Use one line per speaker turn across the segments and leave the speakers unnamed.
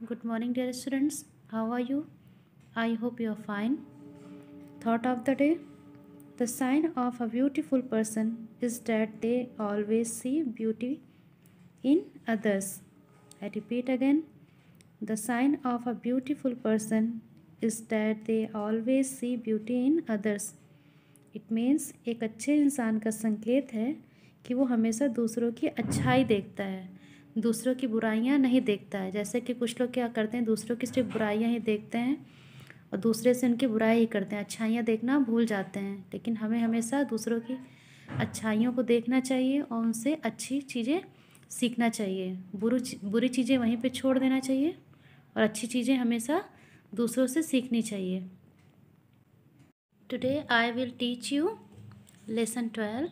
Good morning, dear students. How are you? I hope you are fine. Thought of the day: the sign of a beautiful person is that they always see beauty in others. I repeat again: the sign of a beautiful person is that they always see beauty in others. It means एक अच्छे इंसान का संकेत है कि वो हमेशा दूसरों की अच्छाई देखता है, दूसरों की बुराइयां नहीं देखता है। जैसे कि कुछ लोग क्या करते हैं, दूसरों की सिर्फ बुराइयां ही देखते हैं और दूसरे से उनकी बुराई ही करते हैं, अच्छाइयाँ देखना भूल जाते हैं। लेकिन हमें हमेशा दूसरों की अच्छाइयों को देखना चाहिए और उनसे अच्छी चीज़ें सीखना चाहिए। बुरी चीज़ें वहीं पे छोड़ देना चाहिए और अच्छी चीज़ें हमेशा दूसरों से सीखनी चाहिए। Today I will teach you lesson 12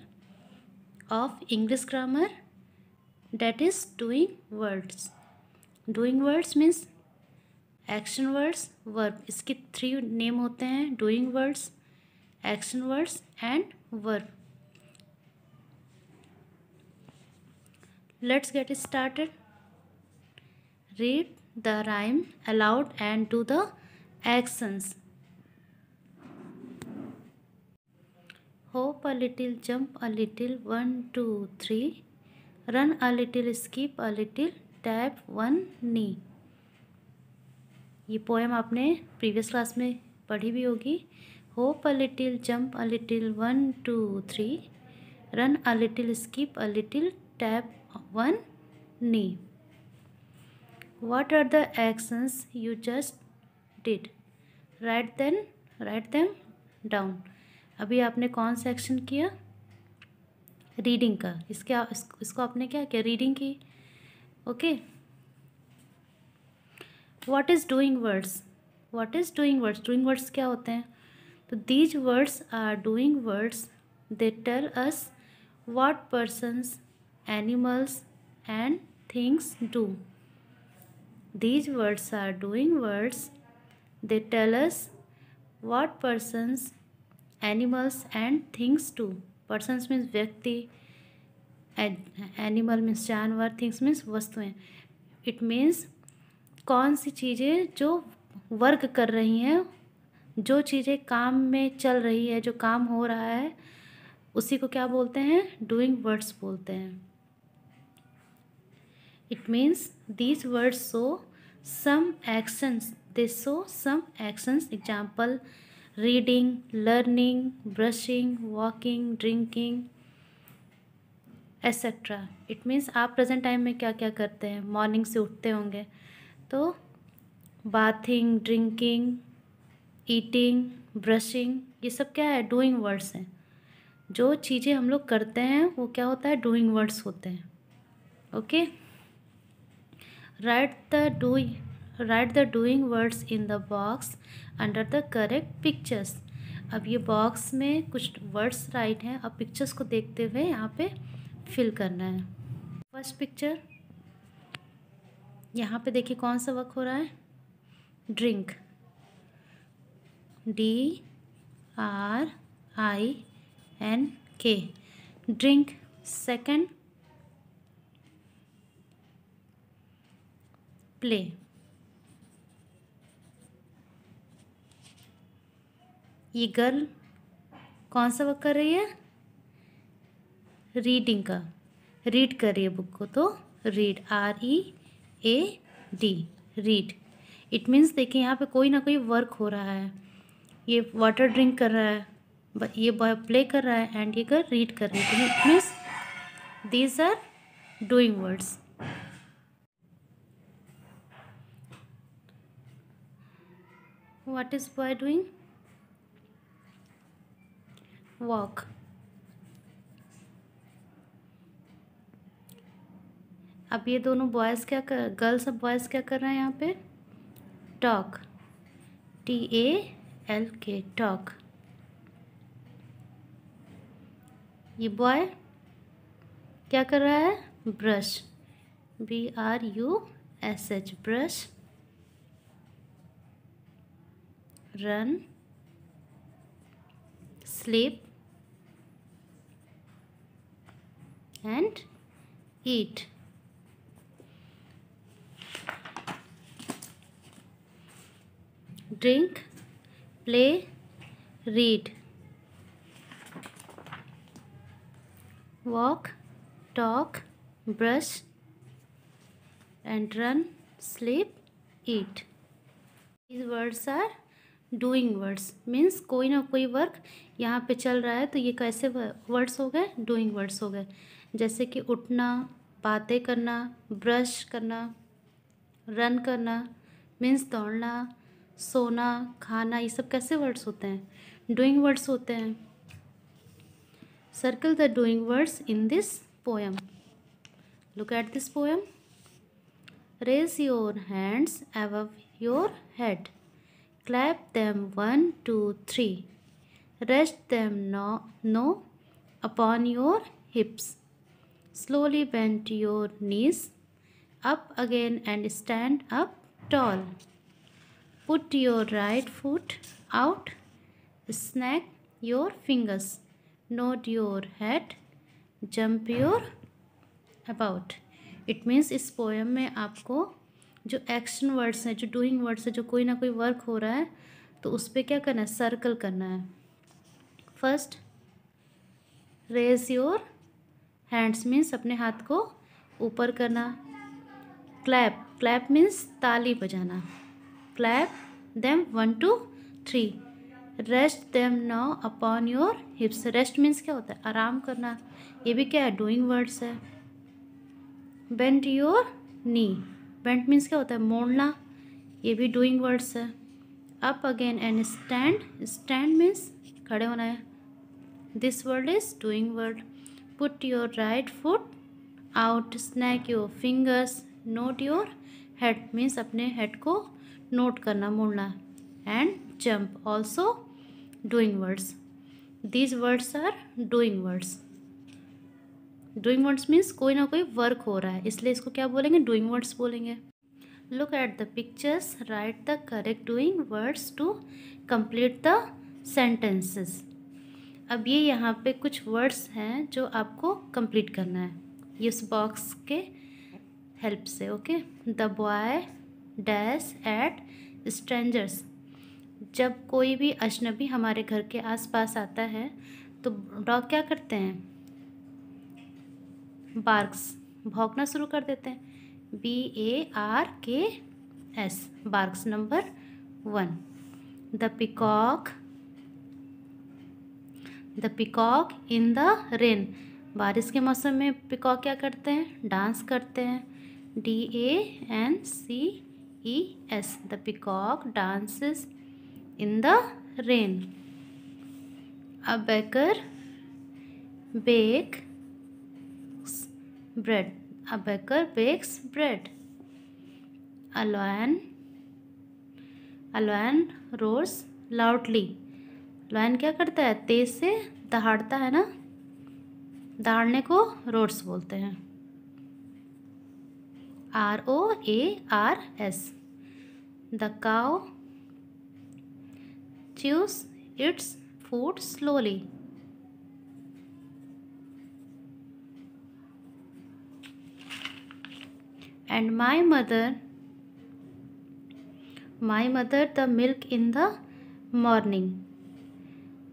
of English grammar, that is doing words. Doing words means action words, verb. इसके 3 नेम होते हैं: doing words, action words and verb. Let's get started. Read the rhyme allowed and do the actions. Hope a little, jump a little, 1 2 3, run a little, skip a little, tap 1 नी। ये poem आपने previous class में पढ़ी भी होगी। Hope a little, jump a little, 1 2 3, run a little, skip a little, tap 1 knee. What are the actions you just did? Write them down. अभी आपने कौन सा एक्शन किया? रीडिंग का। इसको आपने क्या किया? रीडिंग की। Okay. What is doing words? What is doing words? Doing words क्या होते हैं? तो these words are doing words. They tell us what persons, animals and things do. These words are doing words. They tell us what persons, animals and things do. Persons means व्यक्ति, animal means जानवर, things means वस्तुएं. It means कौन सी चीज़ें जो work कर रही हैं, जो चीज़ें काम में चल रही है, जो काम हो रहा है, उसी को क्या बोलते हैं? डूइंग वर्ड्स बोलते हैं। It means these words show some actions. They show some actions. Example: reading, learning, brushing, walking, drinking, etc. It means आप प्रेजेंट टाइम में क्या क्या करते हैं? मॉर्निंग से उठते होंगे तो बाथिंग, ड्रिंकिंग, ईटिंग, ब्रशिंग, ये सब क्या है? डूइंग वर्ड्स हैं। जो चीज़ें हम लोग करते हैं वो क्या होता है? डूइंग वर्ड्स होते हैं। Okay. Write the doing words in the box under the correct pictures. अब ये बॉक्स में कुछ वर्ड्स राइट हैं, अब पिक्चर्स को देखते हुए यहाँ पे फिल करना है। फर्स्ट पिक्चर, यहाँ पे देखिए कौन सा वर्क हो रहा है? Drink, DRINK, drink. Second, play. ये गर्ल कौन सा वर्क कर रही है? रीडिंग का, रीड कर रही है बुक को, तो read, READ, read. It means देखिए यहाँ पे कोई ना कोई वर्क हो रहा है। ये वाटर ड्रिंक कर रहा है, ये बॉय प्ले कर रहा है एंड ये गर्ल रीड कर रही है। It means these are doing words. What is boy doing? Walk. अब ये दोनों बॉयज़ गर्ल्स और बॉयज़ क्या कर रहे हैं यहाँ पे? Talk, TALK, talk. ये बॉय क्या कर रहा है? Brush, BRUSH, brush. Run, sleep and eat. drink, play, read, walk, talk, brush and run, sleep, eat. These words are doing words, means कोई ना कोई वर्क यहाँ पे चल रहा है तो ये कैसे वर्ड्स हो गए, डूइंग वर्ड्स हो गए। जैसे कि उठना, बातें करना, ब्रश करना, रन करना मीन्स दौड़ना, सोना, खाना, ये सब कैसे वर्ड्स होते हैं, डूइंग वर्ड्स होते हैं। Circle the doing words in this poem. Look at this poem. Raise your hands above your head, clap them 1, 2, 3. Rest them no upon your hips. Slowly bend your knees up again and stand up tall. Put your right foot out. Snap your fingers. Nod your head. Jump your about. It means इस poem में आपको जो action words हैं, जो doing words है, जो कोई ना कोई वर्क हो रहा है तो उस पर क्या करना है, सर्कल करना है। First, raise your hands means अपने हाथ को ऊपर करना। क्लैप, क्लैप मीन्स ताली बजाना। Clap them 1, 2, 3। Rest them now upon your hips. Rest means क्या होता है, आराम करना, ये भी क्या है, डूइंग वर्ड्स है। Bend your knee, bent means क्या होता है, मोड़ना, ये भी डूइंग वर्ड्स है। Up again and stand, stand means खड़े होना है, this word is doing word. Put your right foot out, snap your fingers, nod your head means अपने हेड को नोट करना, मोड़ना। And jump also doing words. These words are doing words. Doing words means कोई ना कोई work हो रहा है, इसलिए इसको क्या बोलेंगे, डूइंग वर्ड्स बोलेंगे। Look at the pictures, write the correct doing words to complete the sentences. अब ये यहाँ पे कुछ वर्ड्स हैं जो आपको कंप्लीट करना है इस बॉक्स के हेल्प से। Okay, the boy dash at strangers. जब कोई भी अजनबी हमारे घर के आसपास आता है तो डॉग क्या करते हैं, बार्क्स, भौंकना शुरू कर देते हैं। BARKS, barks. Number 1, the peacock in the rain. बारिश के मौसम में पिकॉक क्या करते हैं, डांस करते हैं। DANCES, the peacock dances in the rain. A baker bake bread, a baker bakes bread. A lion roars loudly. lion क्या करता है, तेज से दहाड़ता है ना, दहाड़ने को रोर्स बोलते हैं। ROARS, the cow chews its food slowly. And my mother the milk in the morning.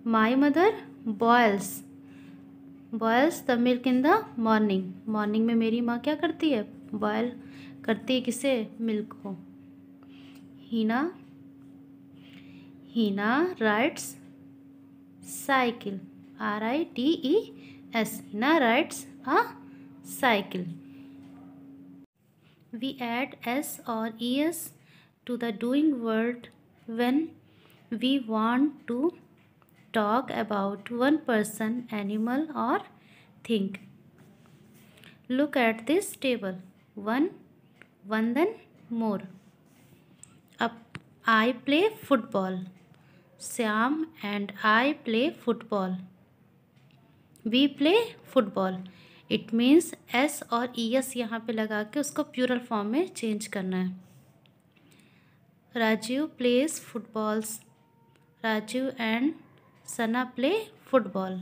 My mother boils the milk in the morning. Morning में मेरी माँ क्या करती है, बॉयल करती है किसे, मिल्क को। Heena rides cycle, RIDES, Heena rides a cycle. We add S or ES to the doing word when we want to talk about one person, animal or thing. Look at this table. One then more. Up, I play football. Syam and I play football. We play football. It means S और ES यहाँ पे लगा के उसको plural form में change करना है। Rajiv plays footballs, Rajiv and Sana play football.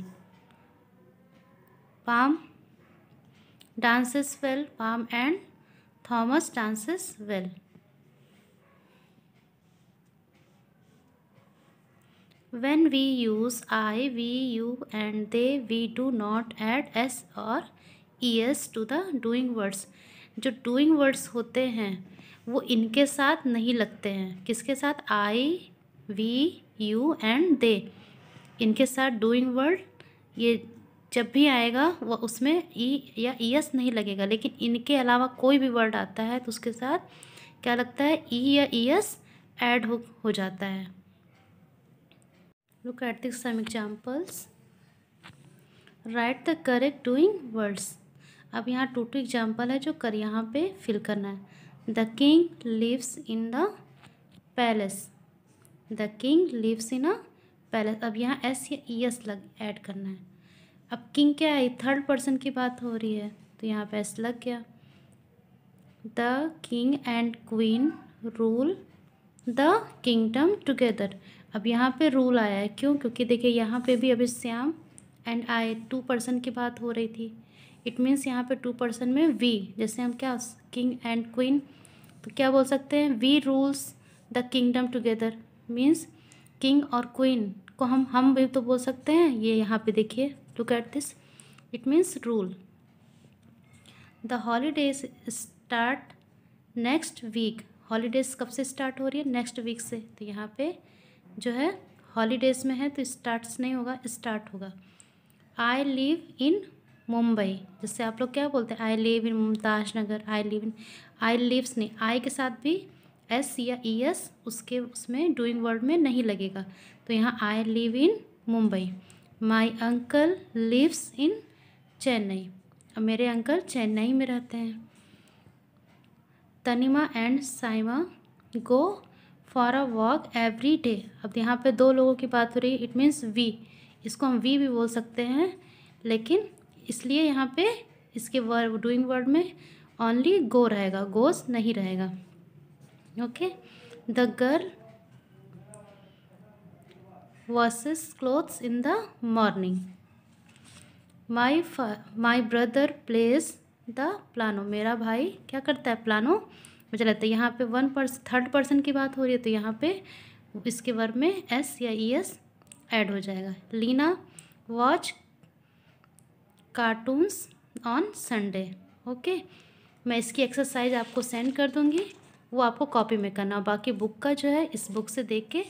Palm dances well, Palm and Thomas dances well. When we use I, we, you and they, we do not add s or es to the doing words. जो doing words होते हैं वो इनके साथ नहीं लगते हैं. किसके साथ? I, we, you and they. इनके साथ doing word ये जब भी आएगा वो उसमें ई या es नहीं लगेगा. लेकिन इनके अलावा कोई भी वर्ड आता है तो उसके साथ क्या लगता है? ई या es ऐड हो जाता है. Look at these some examples. Write the correct doing words. अब यहाँ टू एग्जाम्पल है जो कर यहाँ पे फिल करना है. The king lives in the palace. The king lives in a palace. अब यहाँ s या es लग ऐड करना है. अब किंग क्या है? थर्ड पर्सन की बात हो रही है तो यहाँ पे s लग गया. The king and queen rule the kingdom together. अब यहाँ पे रूल आया है. क्यों? क्योंकि देखिए यहाँ पे भी अभी Shyam and I two person की बात हो रही थी. इट मीन्स यहाँ पे टू पर्सन में वी. जैसे हम क्या किंग एंड क्वीन तो क्या बोल सकते हैं? We rules the kingdom together. Means king और क्वीन को हम भी तो बोल सकते हैं. ये यहाँ पे देखिए, look at this. It means rule. The holidays start next week. Holidays कब से स्टार्ट हो रही है? नेक्स्ट वीक से. तो यहाँ पे जो है हॉलीडेज में है तो स्टार्ट्स नहीं होगा, स्टार्ट होगा. I live in Mumbai. जैसे आप लोग क्या बोलते हैं? I live in Mumtaz Nagar. I live in, I lives नहीं, आई के साथ भी एस या ई एस उसमें डूइंग वर्ड में नहीं लगेगा. तो यहाँ I live in Mumbai. My uncle lives in Chennai. अब मेरे अंकल चेन्नई में रहते हैं. Tanima and Saima go for a walk every day. अब यहाँ पे दो लोगों की बात हो रही है. It means we. इसको हम वी भी बोल सकते हैं लेकिन इसलिए यहाँ पे इसके वर्ब डूइंग वर्ड में ओनली गो रहेगा, गोज नहीं रहेगा. Okay. The girl washes clothes in the morning. My brother plays the piano. मेरा भाई क्या करता है? पियानो मुझे लगता है. यहाँ पे थर्ड पर्सन की बात हो रही है तो यहाँ पे इसके वर्ब में एस या ई एस ऐड हो जाएगा. Leena watch cartoons on Sunday. Okay. मैं इसकी एक्सरसाइज आपको सेंड कर दूँगी, वो आपको कॉपी में करना. बाकी बुक का जो है इस बुक से देख के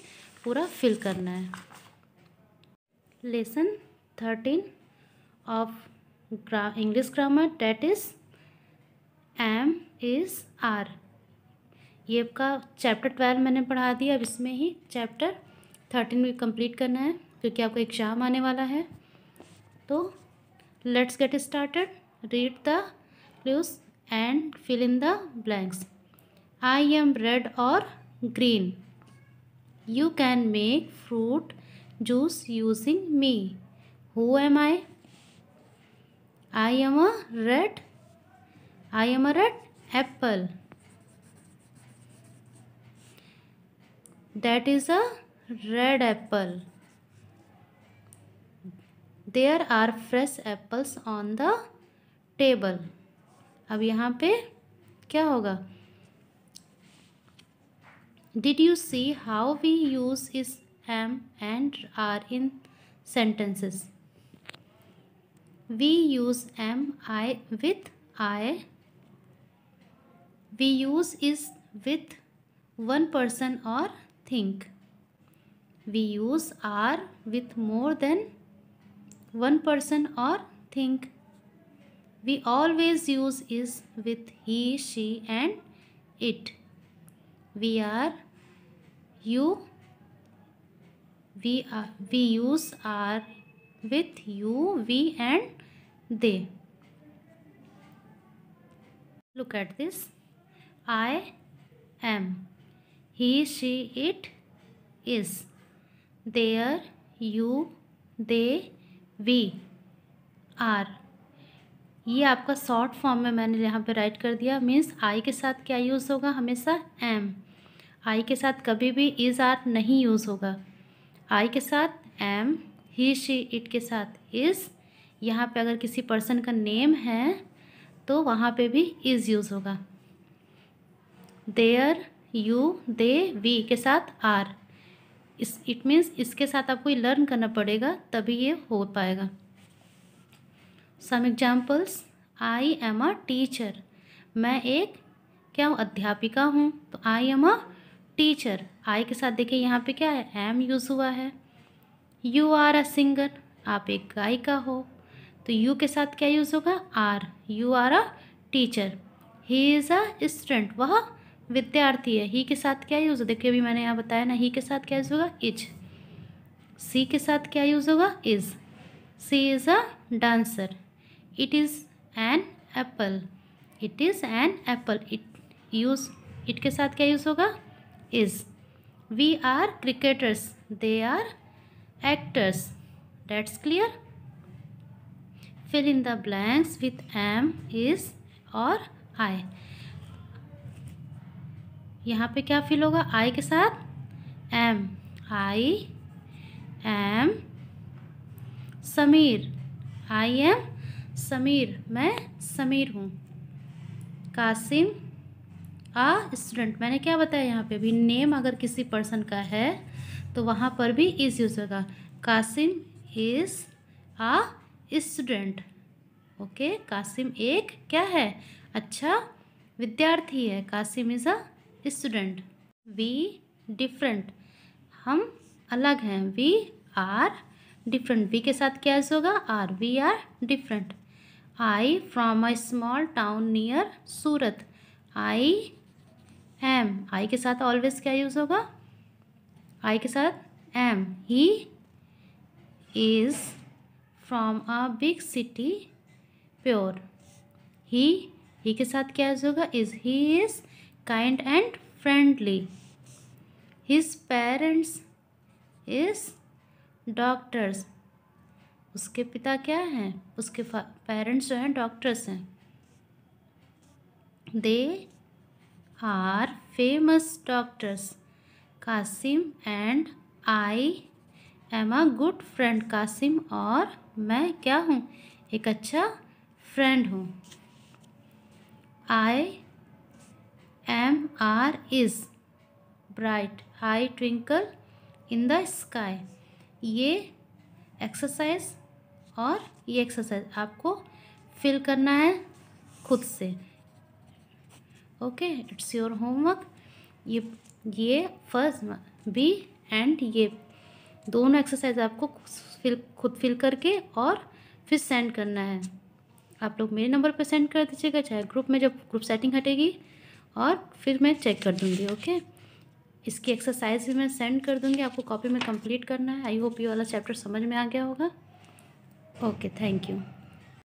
पूरा फिल करना है. Lesson 13 of English grammar, that is am is are. ये आपका चैप्टर 12 मैंने पढ़ा दिया. अब इसमें ही चैप्टर 13 भी कंप्लीट करना है क्योंकि आपको एग्ज़ाम आने वाला है. तो let's get started. Read the clues and fill in the blanks. I am red और green. You can make fruit juice using me. Who am I? I am a red apple. That is a red apple. There are fresh apples on the table. अब यहाँ पे क्या होगा? Did you see how we use is, am and are in sentences? We use am I with I. We use is with one person or think. We use are with more than one person or think. We always use is with he, she and it. We are, you. We use are with you, we and they. Look at this. I am. He, she, it is. There, you, they, we are. ये आपका short form में मैंने यहाँ पे right कर दिया. Means I के साथ क्या यूज़ होगा? हमेशा एम. आई के साथ कभी भी इज़ आर नहीं यूज़ होगा. आई के साथ एम, ही, शी, इट के साथ इज़. यहाँ पे अगर किसी पर्सन का नेम है तो वहाँ पे भी इज़ यूज़ होगा. देयर, यू, दे, वी के साथ आर. इट मीन्स इसके साथ आपको ये लर्न करना पड़ेगा, तभी ये हो पाएगा। Some examples, I am a teacher, मैं एक क्या हूँ, अध्यापिका हूँ, तो आई एम अ टीचर। आई के साथ देखिए यहाँ पे क्या है, एम यूज़ हुआ है। यू आर अ सिंगर, आप एक गायिका हो, तो यू के साथ क्या यूज़ होगा, are. You are a teacher. He is a student, वह विद्यार्थी है। ही के साथ क्या यूज़, देखिए अभी मैंने यहाँ बताया ना, ही के साथ क्या यूज़ होगा, इज। सी के साथ क्या यूज़ होगा, is. She is a dancer. It is an apple, it is an apple. It के साथ क्या यूज़ होगा, is. We are cricketers, they are actors. That's clear? Fill in the blanks with am, is और I. यहाँ पे क्या fill होगा, I के साथ am. I am Sameer, I am Sameer, मैं समीर हूँ। कासिम आ स्टूडेंट, मैंने क्या बताया यहाँ पे भी, नेम अगर किसी पर्सन का है तो वहाँ पर भी इज़ यूज़ होगा। Kasim is a student. Okay, Kasim एक क्या है, अच्छा विद्यार्थी है। Kasim is a student. We different, हम अलग हैं। We are different. वी के साथ क्या यूज़ होगा, are. We are different. I from a small town near Surat, I am. I के साथ ऑलवेज क्या यूज़ होगा, आई के साथ am. He is from a big city pure. He के साथ क्या यूज़ होगा, is. He is kind and friendly. His parents is doctors, उसके पिता क्या हैं, उसके पेरेंट्स जो हैं डॉक्टर्स हैं। They are famous doctors. Kasim and I am a good friend. Kasim और मैं क्या हूँ, एक अच्छा फ्रेंड हूँ। I am are is bright, I twinkle in the sky. ये एक्सरसाइज और ये एक्सरसाइज आपको फिल करना है खुद से। Okay, it's your homework. ये फर्स्ट बी एंड ये दोनों एक्सरसाइज आपको खुद फिल करके और फिर सेंड करना है। आप लोग मेरे नंबर पर सेंड कर दीजिएगा, चाहे ग्रुप में, जब ग्रुप सेटिंग हटेगी और फिर मैं चेक कर दूँगी। ओके, इसकी एक्सरसाइज भी मैं सेंड कर दूँगी, आपको कॉपी में कंप्लीट करना है। आई होप ये वाला चैप्टर समझ में आ गया होगा। Okay, thank you.